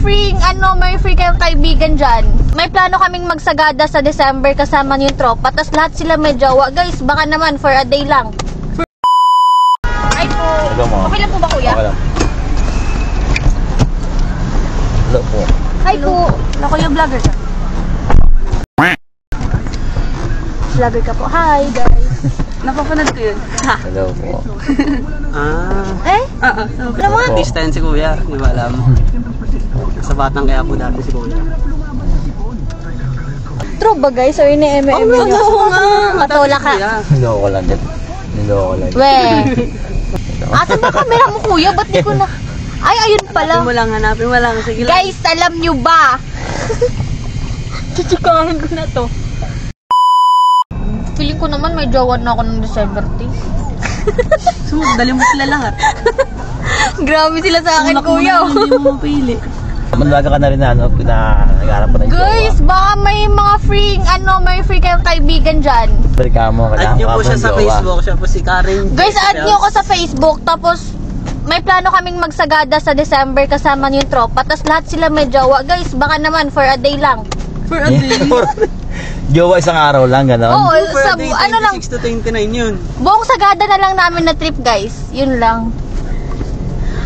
may free kayong kaibigan dyan. May plano kaming magsagada sa December kasama yung tropa. Tapos lahat sila may jowa. Guys, baka naman for a day lang. Ay po. Okay lang po ba, kuya? Okay lang. Hello po. Hi po. Hello, kuya, vlogger ka? Vlogger ka po. Hi, guys. Napapanood ko yun. Hello po. Eh? Ano mga? Distance si kuya, di ba alam? Sa Batang kaya po dati si kuya. True ba, guys? Or ini-eme-eme nyo? Oo nga. Patola ka. Niloko lang din. Niloko lang. Weh. Asan ba camera mo, kuya? Ba't di ko na... Ay, ayun pala. Hanapin mo lang. Sige lang. Guys, alam nyo ba? Chuchukahan ko na to. Feeling ko naman may jowa na ako ng December 10. So, dali mo sila lahat. Grabe sila sa akin, kuya. Hindi mo mapili. Manlaga ka na rin na nag-aarap pa ng Guys, baka may mga may free kayong kaibigan dyan. Balikan mo, Add kailangan nyo po ka siya ng sa jowa. Facebook. Siya po si Karen. Guys, add nyo ako sa Facebook. Tapos, may plano kaming magsagada sa December kasama yung tropa. Tapos lahat sila may jowa. Guys, baka naman for a day lang. For a day. Jowa isang araw lang, gano'n? Oo, For a sa, day, ano lang, 26 to 29 yun. buong sagada na lang namin na trip, guys. Yun lang.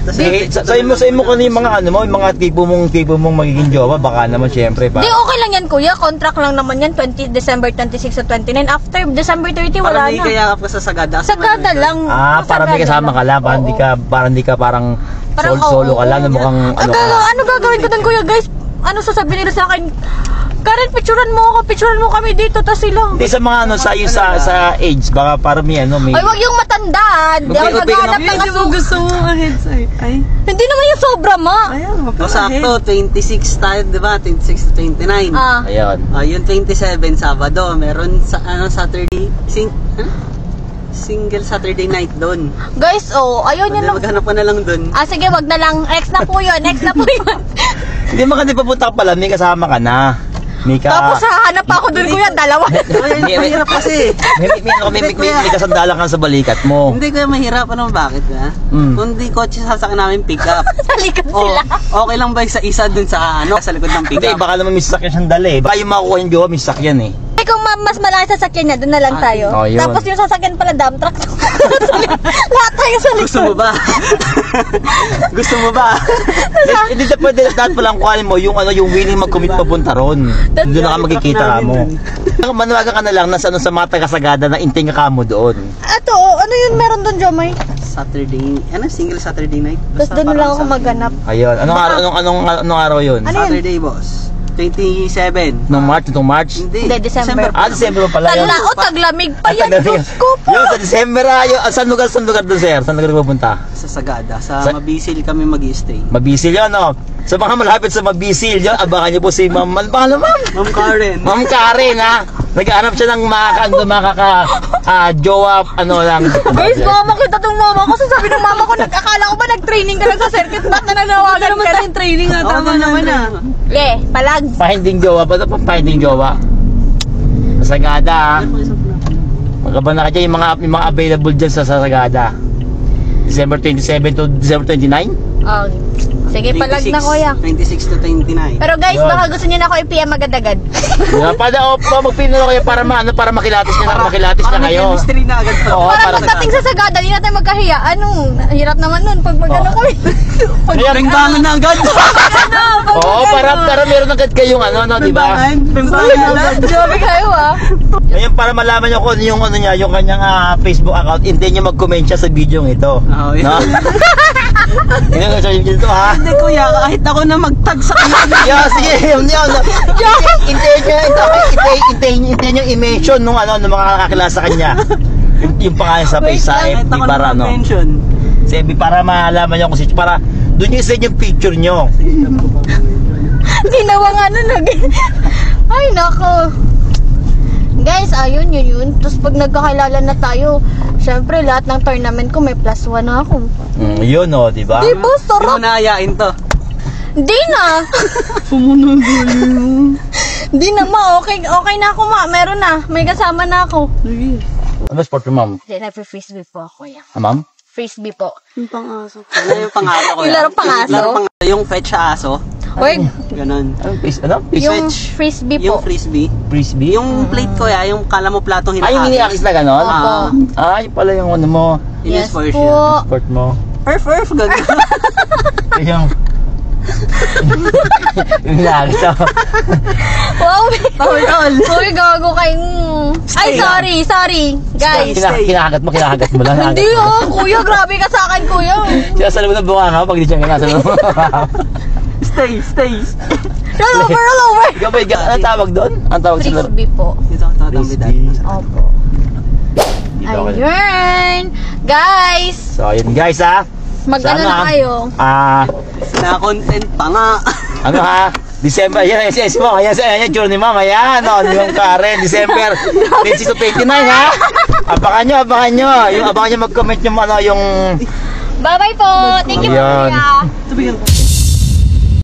Sa'yo mo kung yung mga yung mga tipo mong magiging jowa, baka naman syempre ba? Di, okay lang yan, kuya. Contract lang naman yan. December 26 to 29. After December 30, wala Para hindi na. kaya ka sa Sagada. Sagada lang. Parang may kasama ka lang, parang hindi ka parang solo ka lang, mukhang ano ka. Ano gagawin ko dun, kuya, guys? Ano sasabihin nila sa akin? Karen, picturean mo kami dito, tas sila. Hindi sa mga sa age, baka parang may may... Ay, wag yung matanda. Hindi ako maghanap ng Hindi mo gusto mo ahead sa'yo. Ay. Hindi naman yung sobra, ma. Ayan, o sakto, 26 tayo, di ba? 26 to 29. Ayun. Yung 27, Sabado. Meron sa Saturday, single Saturday night doon. Guys, ayun yun lang. Maghanap ka na lang doon. Sige, wag na lang. Next na po yun. Hindi maganda papunta ka pala, may kasama ka na. Mika. Tapos hahanap ako dun, kuya, dalawa. Mahirap kasi. May kasandalan ka sa balikat mo. Hindi kaya mahirap. Ano bakit ha? Kung di kotse sasakyan namin pick up. Salikat sila. Okay lang ba sa isa dun sa sa likod ng pick Hindi, up? baka naman may sasakyan siyang dala eh. Baka yung makukuha yung jowa, may sasakyan eh. Kung mas malaki sasakyan niya, doon na lang tayo. Yun. Tapos yung sasakyan pala, dump truck. Lahat tayo sa likod. Gusto mo ba? Gusto mo ba? Hindi na pwede, dapat palang kuhanin mo yung willing mag-commit papunta ron. Doon na ka magkikita ka mo. Manawagan ka na lang na sa mga taga-sagada na inting ka mo doon. Ito, ano yun meron doon, Jomay? Saturday, single Saturday night? Tapos doon na lang ako maghanap. Ayun, anong araw yun? Ano yun? Saturday, boss. 27. Nung March? Hindi, December. December pa pala yun. Taglamig pa yan. Diyos ko po. Yun, sa December saan lugar doon, sir? Saan lugar pupunta? Sa Sagada, sa Mabisil kami mag-i-stay. Mabisil yun, no? Sa mga malapit sa Mabisil yun, abangan niyo po si Ma'am Ma'am Karen. Ma'am Karen, ha? Naghahanap siya ng jowa, lang. Guys, baka makita tong mama ko. Sabi ng mama ko, akala ko ba nag-training ka lang sa circuit? Ba't na nanawagan ka lang? Training nga, tama naman Palag. Finding jowa, ba ito pang finding jowa? Sagada, ha? Magkabana ka dyan, yung mga available dyan sa Sagada. December 27 to December 29? Sige, palag na, kuya. 26 to 29. Pero guys, baka gusto niyo na ako i-PM agad-agad. Magpino na kayo para makilatis na kayo. Chemistry na agad. Para pagdating sa Sagada, di natin magkahiya. Hirap naman nun pag mag-ano ko. Pagbangan na agad. Para meron agad kayong di ba? Pagbangan na agad. Joby kayo, Ngayon, para malaman nyo kung yung yung kanyang Facebook account, hindi nyo mag-comment siya sa video ng ito. Oo, yun. Yan ang sabi dito, ha? Hindi, kuya, kahit ako na mag-tag sa kanya. Sige, yun. Hintayin yung i-mention nung mga kakakilala sa kanya. Yung pangalan sa face sa FB para sa FB para malaman nyo kung para doon yung isa yung picture nyo. Ginawa nga Ay, nako. Guys, ayun yun. Tapos pag nagkakilala na tayo, syempre lahat ng tournament ko may +1 na ako. Yun di ba? Di ba? Sarap. Hindi mo naayain to. Di na. Di na, ma. Okay na ako, ma. Meron na. May kasama na ako. Ano sport mo, ma'am? Nag-frisbee po ako yan. Ma'am? Frisbee po. Yung pang-aso. Ano yung pang-aso ko? Yung larong pang-aso? Yung fetch sa aso? Wait, Ganon. Ano? yung Switch. frisbee Yung po. frisbee. Frisbee? Yung plate ko ya, yung kala mo platong Ay, yung hinahagis. ini-axis na gano'n? Opo. Ay, pala yung ano mo. Yes In-sport po. siya. Sport mo. Earth, gano'n. Yung... yung ini-axis na. Wow, Tol. uy, gago kayong... Ay, sorry, guys. Kinakagat mo lang. Hindi kuya, grabe ka sa akin, kuya. Sinasalo mo na bunga nga pag di siya kinasalo mo. Stay. Roll over. Ikaw ba, anong tawag doon? Ang tawag sa laro? Frisbee po. Dito ako tatambi dati. Opo. Dito ako. Ayun. Guys, So, yun guys ha. mag-ano Sana, na kayo. Na-content pa nga. Ano ha? December, yan ang SS mo. Ayan yung journey mom. Ayan, yung Karen. December 20 to 29 ha. Abangan nyo. Yung abangan nyo mag-comment yung ano, yung... Bye-bye po. Thank you po, Ayan. kuya. Sabi ko.